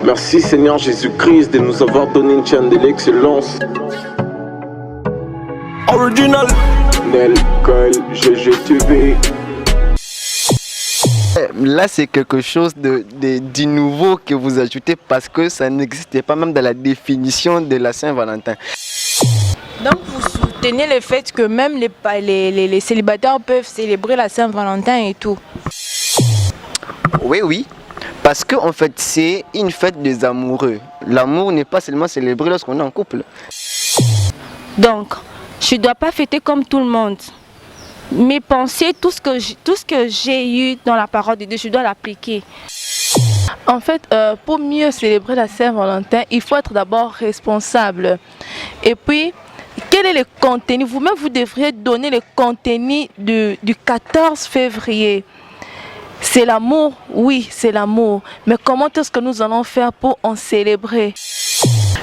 Merci Seigneur Jésus-Christ de nous avoir donné une chaîne de l'excellence. Original Nel, Coil, GGTV. Là, c'est quelque chose du nouveau que vous ajoutez parce que ça n'existait pas même dans la définition de la Saint-Valentin. Donc, vous soutenez le fait que même les célibataires peuvent célébrer la Saint-Valentin et tout? Oui. Parce que en fait, c'est une fête des amoureux. L'amour n'est pas seulement célébré lorsqu'on est en couple. Donc, je ne dois pas fêter comme tout le monde. Mes pensées, tout ce que j'ai eu dans la parole de Dieu, je dois l'appliquer. En fait, pour mieux célébrer la Saint-Valentin, il faut être d'abord responsable. Et puis, quel est le contenu? Vous-même, vous devriez donner le contenu du 14 février. C'est l'amour? Oui, c'est l'amour. Mais comment est-ce que nous allons faire pour en célébrer?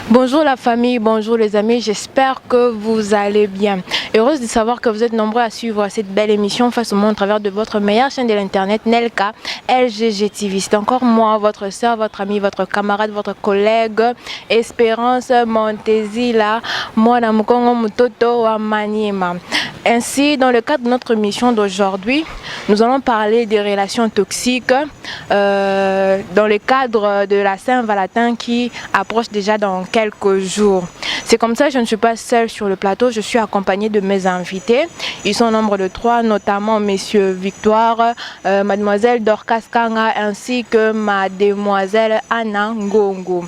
Bonjour la famille, bonjour les amis, j'espère que vous allez bien. Heureuse de savoir que vous êtes nombreux à suivre cette belle émission Face au monde à travers de votre meilleure chaîne de l'internet, Nelka LGGTV. C'est encore moi, votre soeur, votre amie, votre camarade, votre collègue, Espérance Montezila, Mwana Mukongo Mutoto wa Maniema. Ainsi, dans le cadre de notre mission d'aujourd'hui, nous allons parler des relations toxiques dans le cadre de la Saint-Valentin qui approche déjà dans quelques jours. C'est comme ça, je ne suis pas seule sur le plateau, je suis accompagnée de mes invités. Ils sont au nombre de 3, notamment messieurs Victoire, mademoiselle Dorcas Kanga ainsi que mademoiselle Anna Ngongo.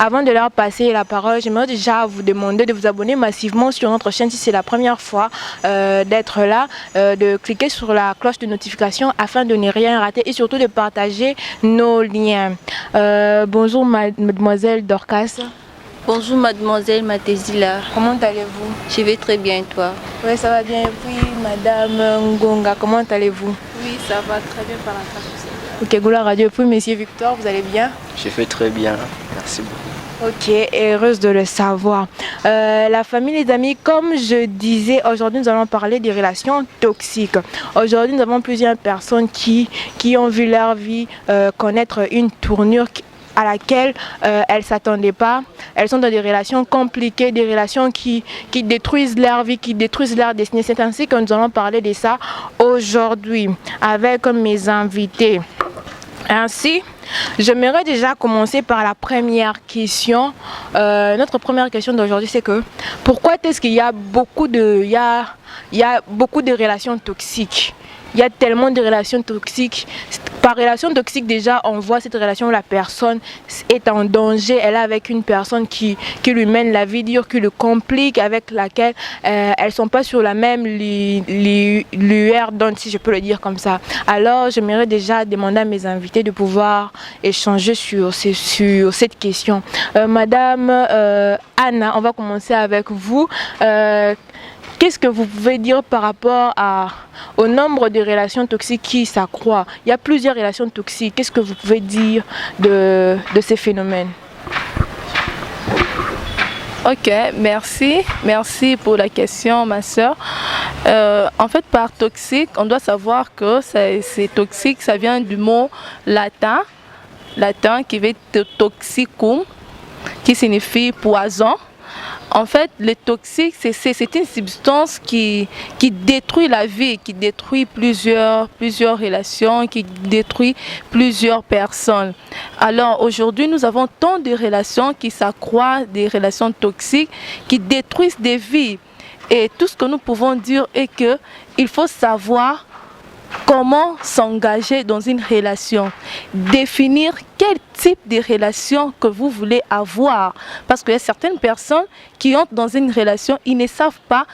Avant de leur passer la parole, j'aimerais déjà vous demander de vous abonner massivement sur notre chaîne si c'est la première fois d'être là, de cliquer sur la cloche de notification afin de ne rien rater et surtout de partager nos liens. Bonjour mademoiselle Dorcas. Bonjour mademoiselle Matezila. Comment allez-vous? Je vais très bien et toi? Oui, ça va bien. Et puis madame Ngonga, comment allez-vous? Oui, ça va très bien par la grâce du Seigneur. Ok, Goula Radio. Et puis monsieur Victor, vous allez bien? Je fais très bien, merci beaucoup. Ok, heureuse de le savoir. La famille, les amis, comme je disais, aujourd'hui nous allons parler des relations toxiques. Aujourd'hui nous avons plusieurs personnes qui ont vu leur vie connaître une tournure à laquelle elles ne s'attendaient pas. Elles sont dans des relations compliquées, des relations qui détruisent leur vie, qui détruisent leur destinée. C'est ainsi que nous allons parler de ça aujourd'hui avec mes invités. Ainsi, j'aimerais déjà commencer par la première question. Notre première question d'aujourd'hui, c'est que pourquoi est-ce qu'il y a beaucoup de relations toxiques? Il y a tellement de relations toxiques. Par relation toxique, déjà, on voit cette relation où la personne est en danger. Elle est avec une personne qui lui mène la vie dure, qui le complique, avec laquelle elles ne sont pas sur la même lueur d'onde, si je peux le dire comme ça. Alors, j'aimerais déjà demander à mes invités de pouvoir échanger sur cette question. Madame Anna, on va commencer avec vous. Qu'est-ce que vous pouvez dire par rapport au nombre de relations toxiques qui s'accroît? Il y a plusieurs relations toxiques. Qu'est-ce que vous pouvez dire de ces phénomènes? Ok, merci. Merci pour la question, ma soeur. En fait, par toxique, on doit savoir que c'est toxique, ça vient du mot latin qui veut dire toxicum, qui signifie poison. En fait, le toxique, c'est une substance qui détruit la vie, qui détruit plusieurs relations, qui détruit plusieurs personnes. Alors aujourd'hui, nous avons tant de relations qui s'accroissent, des relations toxiques, qui détruisent des vies. Et tout ce que nous pouvons dire est qu'il faut savoir comment s'engager dans une relation, définir quel type de relation que vous voulez avoir. Parce qu'il y a certaines personnes qui entrent dans une relation, ils ne savent pas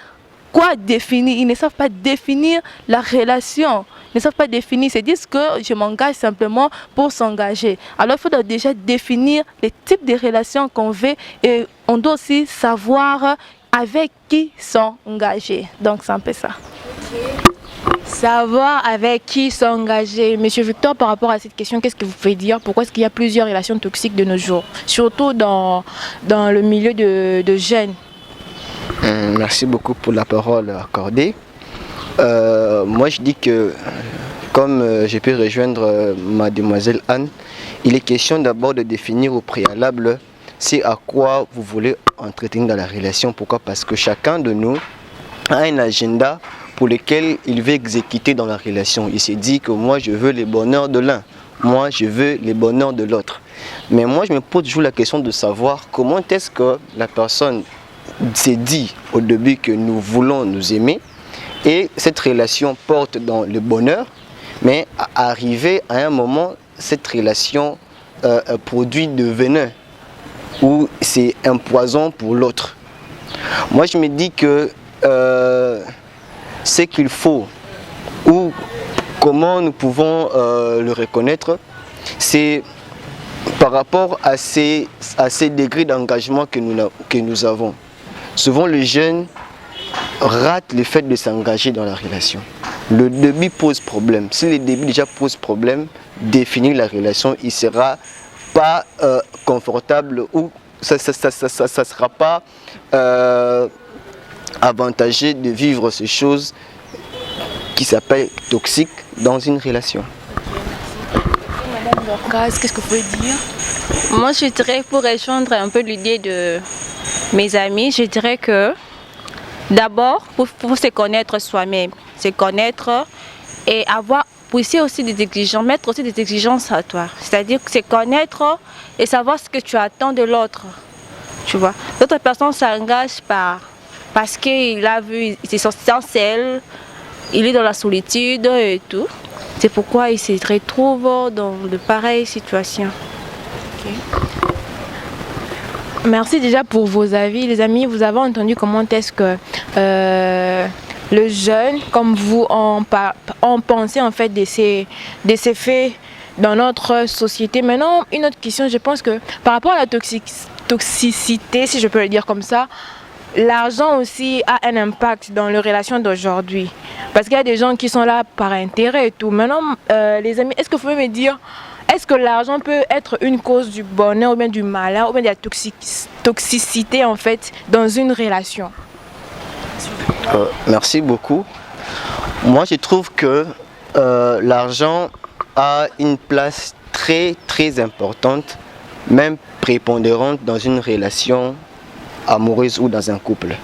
quoi définir, ils ne savent pas définir la relation, ils ne savent pas définir, ils se disent que je m'engage simplement pour s'engager. Alors il faut déjà définir les types de relations qu'on veut et on doit aussi savoir avec qui s'engager. Donc c'est un peu ça. Savoir avec qui s'engager. Monsieur Victor, par rapport à cette question, qu'est-ce que vous pouvez dire? Pourquoi est-ce qu'il y a plusieurs relations toxiques de nos jours, surtout dans le milieu de jeunes? Merci beaucoup pour la parole accordée. Moi je dis que, comme j'ai pu rejoindre mademoiselle Anne, il est question d'abord de définir au préalable c'est à quoi vous voulez entretenir dans la relation. Pourquoi? Parce que chacun de nous a un agenda pour lequel il veut exécuter dans la relation. Il s'est dit que moi je veux les bonheurs de l'un, moi je veux les bonheurs de l'autre. Mais moi je me pose toujours la question de savoir comment est-ce que la personne s'est dit au début que nous voulons nous aimer et cette relation porte dans le bonheur, mais arrivé à un moment, cette relation produit de venin ou c'est un poison pour l'autre. Moi je me dis que ce qu'il faut ou comment nous pouvons le reconnaître, c'est par rapport à ces degrés d'engagement que nous avons. Souvent les jeunes ratent le fait de s'engager dans la relation. Le début pose problème. Si le début déjà pose problème, définir la relation, il ne sera pas confortable ou ça ne sera pas avantageux de vivre ces choses qui s'appellent toxiques dans une relation. Madame Dorcas, qu'est-ce que vous pouvez dire? Moi, je dirais, pour rejoindre un peu l'idée de mes amis, je dirais que d'abord, pour se connaître soi-même, se connaître et avoir aussi des exigences, mettre aussi des exigences à toi. C'est-à-dire se connaître et savoir ce que tu attends de l'autre. Tu vois, l'autre personne s'engage parce qu'il a vu, il se sent seul, il est dans la solitude et tout. C'est pourquoi il se retrouve dans de pareilles situations. Okay. Merci déjà pour vos avis. Les amis, vous avez entendu comment est-ce que le jeune, comme vous, ont pensé en fait de ces faits dans notre société. Maintenant, une autre question, je pense que par rapport à la toxicité, si je peux le dire comme ça, l'argent aussi a un impact dans les relations d'aujourd'hui. Parce qu'il y a des gens qui sont là par intérêt et tout. Maintenant, les amis, est-ce que vous pouvez me dire, est-ce que l'argent peut être une cause du bonheur ou bien du malheur ou bien de la toxicité en fait dans une relation? Merci beaucoup. Moi, je trouve que l'argent a une place très très importante, même prépondérante dans une relation amoureuse ou dans un couple.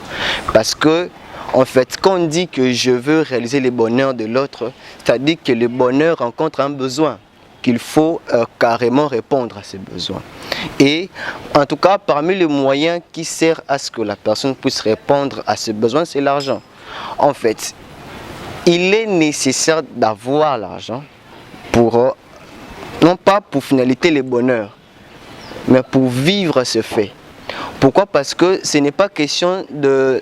Parce que, en fait, quand on dit que je veux réaliser le bonheur de l'autre, c'est-à-dire que le bonheur rencontre un besoin, qu'il faut carrément répondre à ces besoins. Et en tout cas, parmi les moyens qui servent à ce que la personne puisse répondre à ces besoins, c'est l'argent. En fait, il est nécessaire d'avoir l'argent pour, non pas pour finalité le bonheur, mais pour vivre ce fait. Pourquoi? Parce que ce n'est pas question de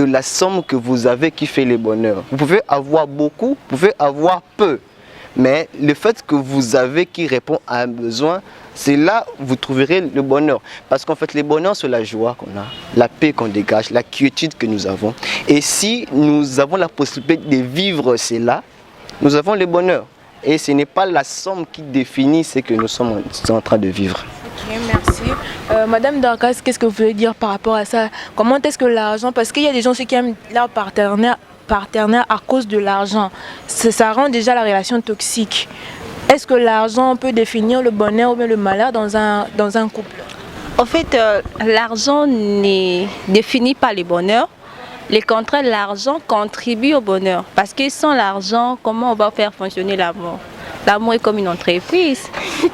la somme que vous avez qui fait le bonheur. Vous pouvez avoir beaucoup, vous pouvez avoir peu. Mais le fait que vous avez qui répond à un besoin, c'est là où vous trouverez le bonheur. Parce qu'en fait, le bonheur, c'est la joie qu'on a, la paix qu'on dégage, la quiétude que nous avons. Et si nous avons la possibilité de vivre cela, nous avons le bonheur. Et ce n'est pas la somme qui définit ce que nous sommes en train de vivre. Ok, merci. Madame Dorcas, qu'est-ce que vous voulez dire par rapport à ça? Comment est-ce que l'argent, parce qu'il y a des gens qui aiment leur partenaire à cause de l'argent, ça rend déjà la relation toxique. Est-ce que l'argent peut définir le bonheur ou bien le malheur dans un couple? En fait, l'argent ne définit pas le bonheur. Le contraire, l'argent contribue au bonheur. Parce que sans l'argent, comment on va faire fonctionner l'amour? L'amour est comme une entreprise.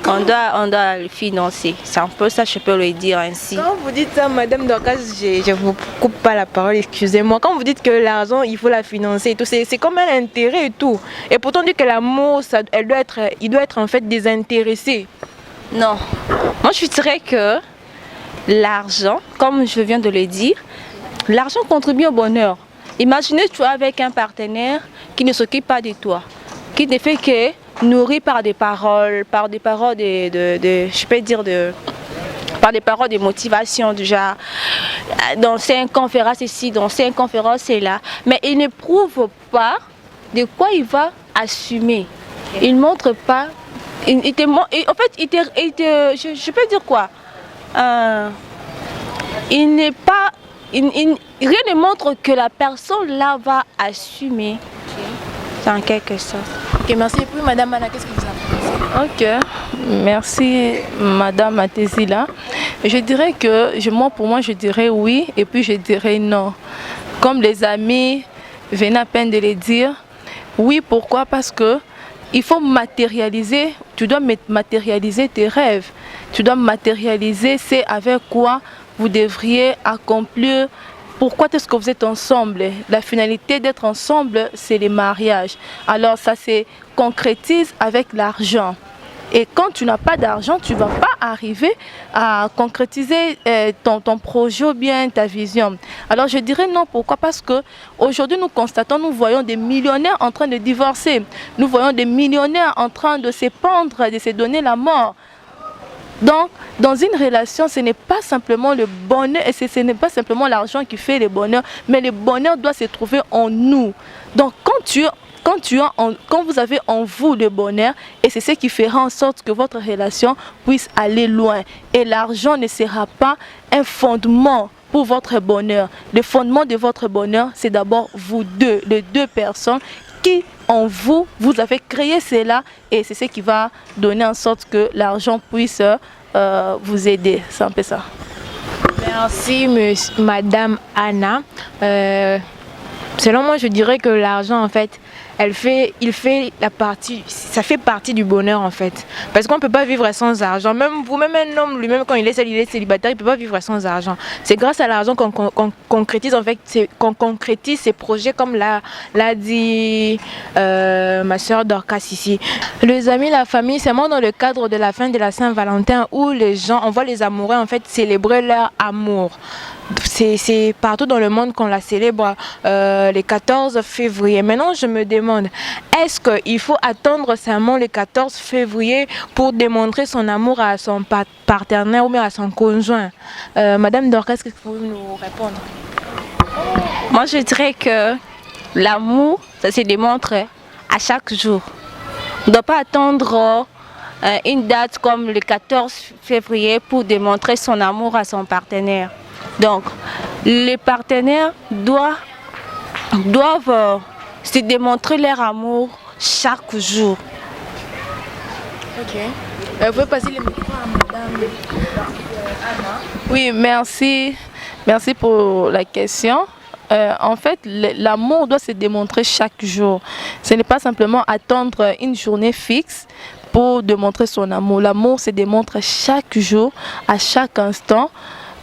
On doit le financer. C'est un peu ça, je peux le dire ainsi. Quand vous dites ça, Madame Dorcas, je ne vous coupe pas la parole, excusez-moi. Quand vous dites que l'argent, il faut la financer et tout, c'est comme un intérêt et tout. Et pourtant, on dit que l'amour, il doit être en fait désintéressé. Non. Moi, je dirais que l'argent, comme je viens de le dire, l'argent contribue au bonheur. Imaginez toi avec un partenaire qui ne s'occupe pas de toi, qui ne fait que nourri par des paroles par des paroles de motivation du genre dans 5 ans on fera ceci, dans 5 ans on fera cela, mais il ne prouve pas de quoi il va assumer. Il ne montre pas, je peux dire quoi, rien ne montre que la personne là va assumer. C'est en quelque sorte. Ok, merci. Et puis Madame Anna, qu'est-ce que vous en pensez? Ok, Merci, Madame Matezila. Je dirais que, pour moi, je dirais oui et puis je dirais non. Comme les amis venaient à peine de le dire, oui, pourquoi? Parce que il faut matérialiser, tu dois matérialiser tes rêves. Tu dois matérialiser c'est avec quoi vous devriez accomplir. Pourquoi est-ce que vous êtes ensemble? La finalité d'être ensemble, c'est le mariage. Alors ça se concrétise avec l'argent. Et quand tu n'as pas d'argent, tu ne vas pas arriver à concrétiser ton projet ou bien ta vision. Alors je dirais non, pourquoi? Parce qu'aujourd'hui nous voyons des millionnaires en train de divorcer. Nous voyons des millionnaires en train de se pendre, de se donner la mort. Donc, dans une relation, ce n'est pas simplement le bonheur, et ce n'est pas simplement l'argent qui fait le bonheur, mais le bonheur doit se trouver en nous. Donc, quand vous avez en vous le bonheur, et c'est ce qui fera en sorte que votre relation puisse aller loin. Et l'argent ne sera pas un fondement pour votre bonheur. Le fondement de votre bonheur, c'est d'abord vous deux, les deux personnes qui en vous, vous avez créé cela et c'est ce qui va donner en sorte que l'argent puisse vous aider. C'est un peu ça. Merci, Madame Anna. Selon moi, je dirais que l'argent, en fait, ça fait partie du bonheur en fait. Parce qu'on ne peut pas vivre sans argent. Même un homme lui-même quand il est célibataire, il ne peut pas vivre sans argent. C'est grâce à l'argent qu'on concrétise en fait, qu'on concrétise ces projets comme l'a dit ma soeur Dorcas ici. Les amis, la famille, c'est moi dans le cadre de la fin de la Saint-Valentin où on voit les amoureux en fait célébrer leur amour. C'est partout dans le monde qu'on la célèbre les 14 février. Maintenant, je me demande, est-ce qu'il faut attendre seulement le 14 février pour démontrer son amour à son partenaire ou bien à son conjoint? Madame Dorcas, est-ce que vous pouvez nous répondre? Moi, je dirais que l'amour, ça se démontre à chaque jour. On ne doit pas attendre une date comme le 14 février pour démontrer son amour à son partenaire. Donc, les partenaires doivent se démontrer leur amour chaque jour. Ok. Vous pouvez passer les micros à Madame Anna. Oui, merci. Merci pour la question. En fait, l'amour doit se démontrer chaque jour. Ce n'est pas simplement attendre une journée fixe pour démontrer son amour. L'amour se démontre chaque jour, à chaque instant,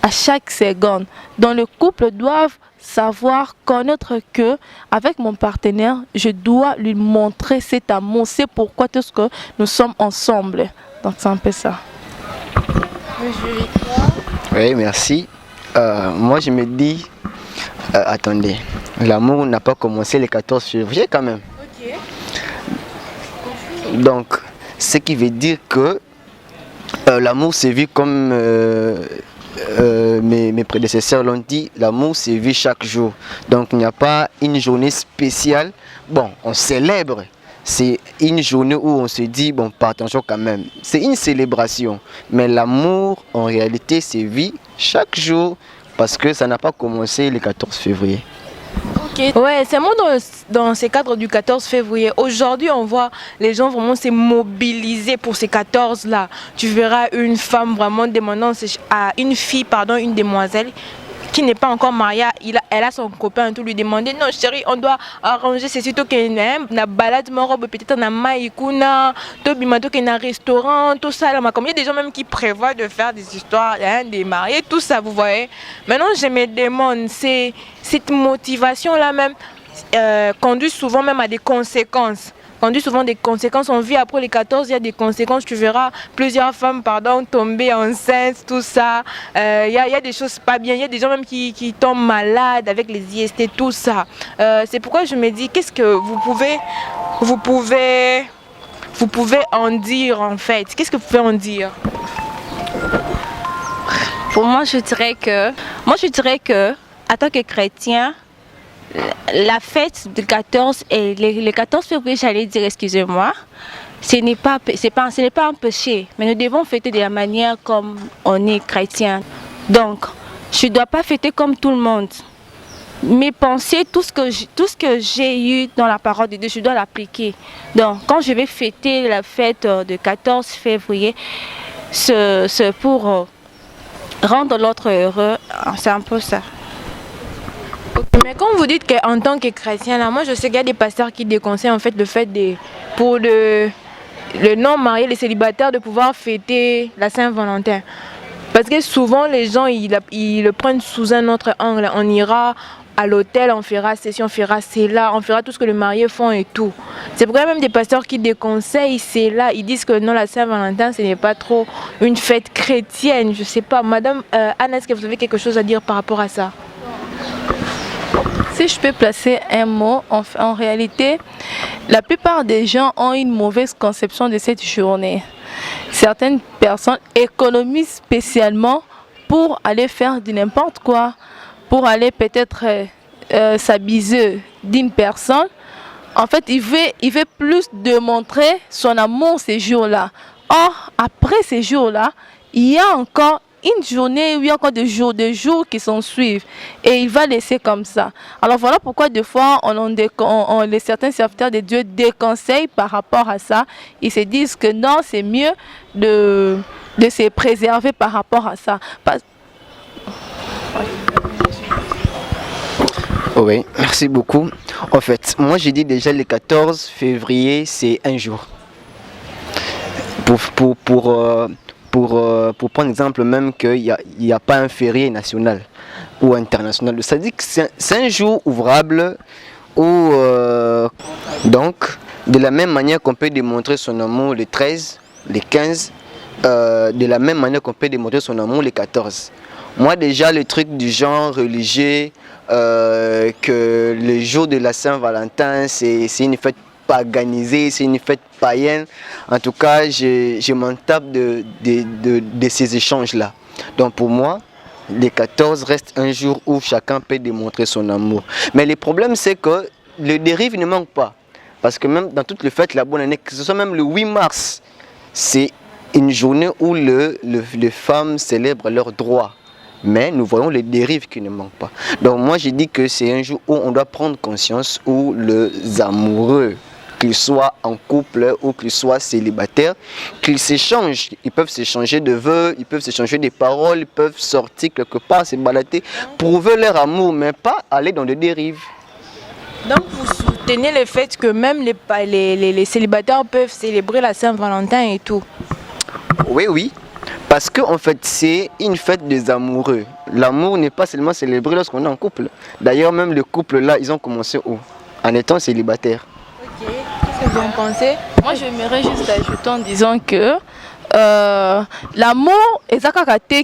à chaque seconde. Donc le couple doit savoir, connaître que avec mon partenaire, je dois lui montrer cet amour. C'est pourquoi est-ce que nous sommes ensemble. Donc c'est un peu ça. Oui, merci. Moi je me dis, attendez, l'amour n'a pas commencé le 14 février quand même. Ok. Donc, ce qui veut dire que l'amour s'est vu comme mes prédécesseurs l'ont dit, l'amour se vit chaque jour. Donc il n'y a pas une journée spéciale. Bon, on célèbre. C'est une journée où on se dit, bon, partageons quand même. C'est une célébration. Mais l'amour, en réalité, se vit chaque jour parce que ça n'a pas commencé le 14 février. Ouais, c'est moi dans ces cadres du 14 février. Aujourd'hui, on voit les gens vraiment se mobiliser pour ces 14-là. Tu verras une femme vraiment demandant à une fille, une demoiselle qui n'est pas encore mariée, elle a son copain, tout lui demander non chérie, on doit arranger c'est surtout que na balade ma robe peut-être na maïkuna, to bimato que na restaurant, tout ça là, comme il y a des gens même qui prévoient de faire des histoires, des mariés, tout ça, vous voyez. Maintenant, je me demande, cette motivation là même conduit souvent même à des conséquences. Conduit souvent des conséquences. On vit après les 14, il y a des conséquences. Tu verras plusieurs femmes tomber enceintes, tout ça. Il y a des choses pas bien. Il y a des gens même qui tombent malades avec les IST, tout ça. C'est pourquoi je me dis, qu'est-ce que vous pouvez en dire en fait? Qu'est-ce que vous pouvez en dire? Pour moi, je dirais que, en tant que chrétien, la fête du 14 et le 14 février, j'allais dire, excusez-moi, ce n'est pas un péché, mais nous devons fêter de la manière comme on est chrétien. Donc, je ne dois pas fêter comme tout le monde. mes pensées, tout ce que j'ai eu dans la parole de Dieu, je dois l'appliquer. Donc, quand je vais fêter la fête de 14 février, c'est pour rendre l'autre heureux. C'est un peu ça. Mais quand vous dites qu'en tant que chrétien, là, moi je sais qu'il y a des pasteurs qui déconseillent en fait le fait pour le non-marié, les célibataires, de pouvoir fêter la Saint-Valentin. Parce que souvent les gens ils le prennent sous un autre angle. On ira à l'hôtel, on fera ceci, on fera cela, on fera tout ce que les mariés font et tout. C'est pourquoi même des pasteurs qui déconseillent cela, ils disent que non, la Saint-Valentin ce n'est pas trop une fête chrétienne. Je sais pas, Madame Anne, est-ce que vous avez quelque chose à dire par rapport à ça? Si je peux placer un mot, en réalité, la plupart des gens ont une mauvaise conception de cette journée. Certaines personnes économisent spécialement pour aller faire du n'importe quoi, pour aller peut-être s'abuser d'une personne. En fait, il veut plus démontrer son amour ces jours-là. Or, après ces jours-là, il y a encore une journée où il y a encore des jours qui s'en suivent et il va laisser comme ça. Alors voilà pourquoi des fois les certains serviteurs de Dieu déconseillent par rapport à ça. Ils se disent que non, c'est mieux de se préserver par rapport à ça. Oui, merci beaucoup. En fait, moi j'ai dit déjà le 14 février, c'est un jour. Pour prendre exemple même qu'il n'y a pas un férié national ou international. Ça dit que c'est un jour ouvrable où, donc, de la même manière qu'on peut démontrer son amour le 13, le 15, de la même manière qu'on peut démontrer son amour le 14. Moi déjà, le truc du genre religieux, que le jour de la Saint-Valentin, c'est une fête paganisée, c'est une fête païenne. En tout cas, je m'en tape de ces échanges-là. Donc pour moi, le 14 reste un jour où chacun peut démontrer son amour. Mais le problème, c'est que le dérive ne manque pas. Parce que même dans toutes les fêtes, la bonne année, que ce soit même le 8 mars, c'est une journée où les femmes célèbrent leurs droits. Mais nous voyons les dérives qui ne manquent pas. Donc moi, j'ai dit que c'est un jour où on doit prendre conscience, où les amoureux, qu'ils soient en couple ou qu'ils soient célibataires, qu'ils s'échangent. Ils peuvent s'échanger de vœux, ils peuvent s'échanger des paroles, ils peuvent sortir quelque part, se balader, prouver leur amour, mais pas aller dans des dérives. Donc vous soutenez le fait que même les célibataires peuvent célébrer la Saint-Valentin et tout? Oui, oui. Parce qu'en fait, c'est une fête des amoureux. L'amour n'est pas seulement célébré lorsqu'on est en couple. D'ailleurs, même le couple là, ils ont commencé où? En étant célibataires. Ok, qu'est-ce que vous en pensez? Moi, j'aimerais juste ajouter en disant que l'amour est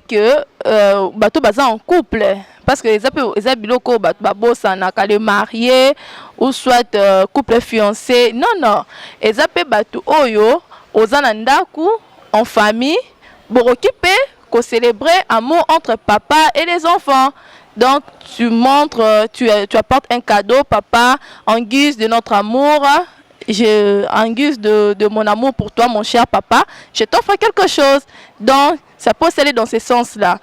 que bateau basé en couple. Parce que les biloko les mariés ou soit couple fiancé. Non. Les bateau oyo, ozanandaku, en famille. Pour occuper, qu'on célébrer amour entre papa et les enfants. Donc tu montres, tu apportes un cadeau, papa, en guise de notre amour, en guise de mon amour pour toi, mon cher papa, je t'offre quelque chose. Donc ça peut aller dans ce sens-là.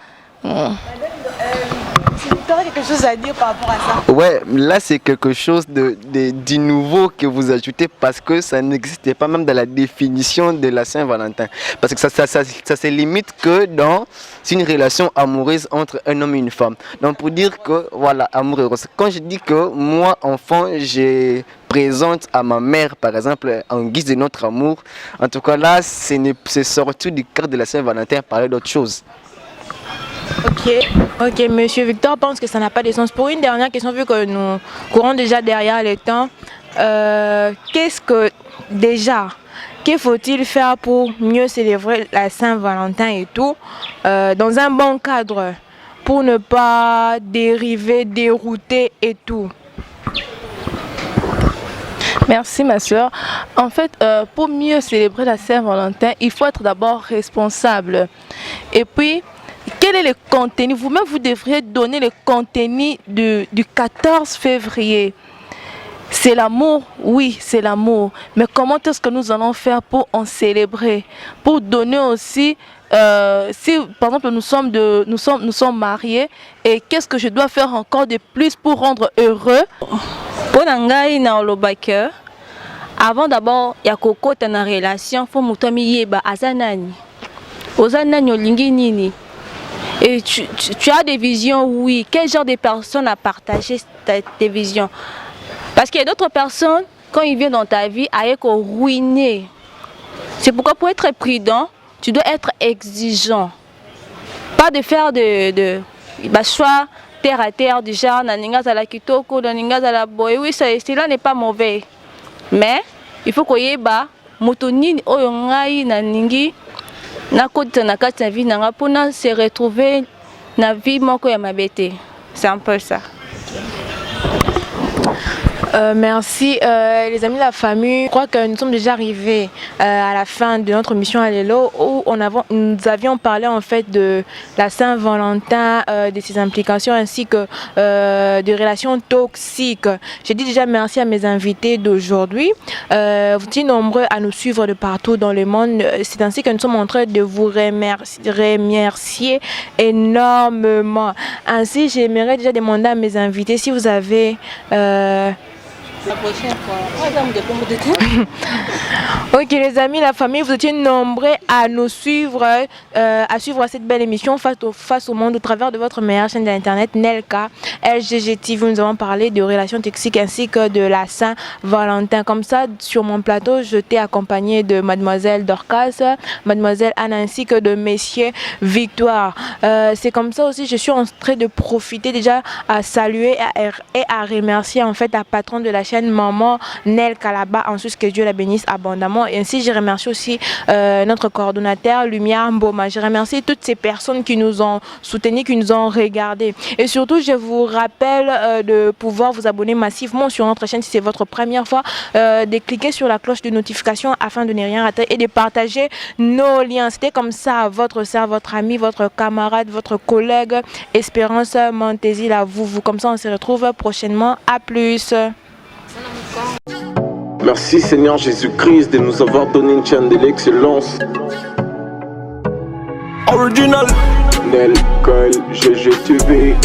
Tu aurais quelque chose à dire par rapport à ça? Ouais, là c'est quelque chose du nouveau que vous ajoutez parce que ça n'existait pas même dans la définition de la Saint-Valentin. Parce que ça se limite que dans une relation amoureuse entre un homme et une femme. Donc pour dire que voilà, amoureuse. Quand je dis que moi, enfant, je présente à ma mère, par exemple, en guise de notre amour, en tout cas là, c'est sorti du cadre de la Saint-Valentin, parler d'autre chose. Ok, monsieur Victor pense que ça n'a pas de sens. Pour une dernière question, vu que nous courons déjà derrière le temps, que faut-il faire pour mieux célébrer la Saint-Valentin et tout, dans un bon cadre, pour ne pas dériver, dérouter et tout? Merci ma soeur. En fait, pour mieux célébrer la Saint-Valentin, il faut être d'abord responsable. Et puis, quel est le contenu? Vous-même, vous devriez donner le contenu du 14 février. C'est l'amour? Oui, c'est l'amour. Mais comment est-ce que nous allons faire pour en célébrer? Pour donner aussi si par exemple nous sommes mariés, et qu'est-ce que je dois faire encore de plus pour rendre heureux? Pour ngai na olobake, avant d'abord ya kokota na relation, faut mutomi yeba azanani. Ozanani olingi nini? Et tu as des visions, oui. Quel genre de personnes a partagé tes visions? Parce qu'il y a d'autres personnes, quand ils viennent dans ta vie, à être ruinés. C'est pourquoi pour être prudent, tu dois être exigeant. Pas de faire de choix terre à terre, du genre, naninga za la kitoko, naninga za la boy. Oui, cela n'est pas mauvais. Mais il faut qu'il y ait motonini oyongai naningi. Pour se retrouver dans la vie c'est un peu ça. Merci les amis de la famille. Je crois que nous sommes déjà arrivés à la fin de notre mission à Lelo où nous avions parlé en fait de la Saint-Valentin, de ses implications ainsi que de relations toxiques. J'ai dit déjà merci à mes invités d'aujourd'hui. Vous êtes nombreux à nous suivre de partout dans le monde. C'est ainsi que nous sommes en train de vous remercier énormément. Ainsi, j'aimerais déjà demander à mes invités si vous avez La prochaine fois. Ok les amis, la famille, vous étiez nombreux à nous suivre, à suivre cette belle émission face au monde au travers de votre meilleure chaîne d'internet Nelka, LGG TV. Nous avons parlé de relations toxiques ainsi que de la Saint-Valentin. Comme ça, sur mon plateau, je t'ai accompagné de Mademoiselle Dorcas, Mademoiselle Anne ainsi que de Messieurs Victoire. C'est comme ça aussi, je suis en train de profiter déjà à saluer et à remercier en fait la patronne de la chaîne Maman Nelka là-bas en Suisse, que Dieu la bénisse abondamment. Et ainsi, je remercie aussi notre coordonnateur Lumière Mboma. Je remercie toutes ces personnes qui nous ont soutenus, qui nous ont regardés. Et surtout, je vous rappelle de pouvoir vous abonner massivement sur notre chaîne si c'est votre première fois, de cliquer sur la cloche de notification afin de ne rien rater et de partager nos liens. C'était comme ça votre sœur, votre ami, votre camarade, votre collègue Espérance Montesi, là, vous. Comme ça, on se retrouve prochainement. À plus. Merci Seigneur Jésus-Christ de nous avoir donné une chaîne de l'excellence. Original Nelka, LGG TV.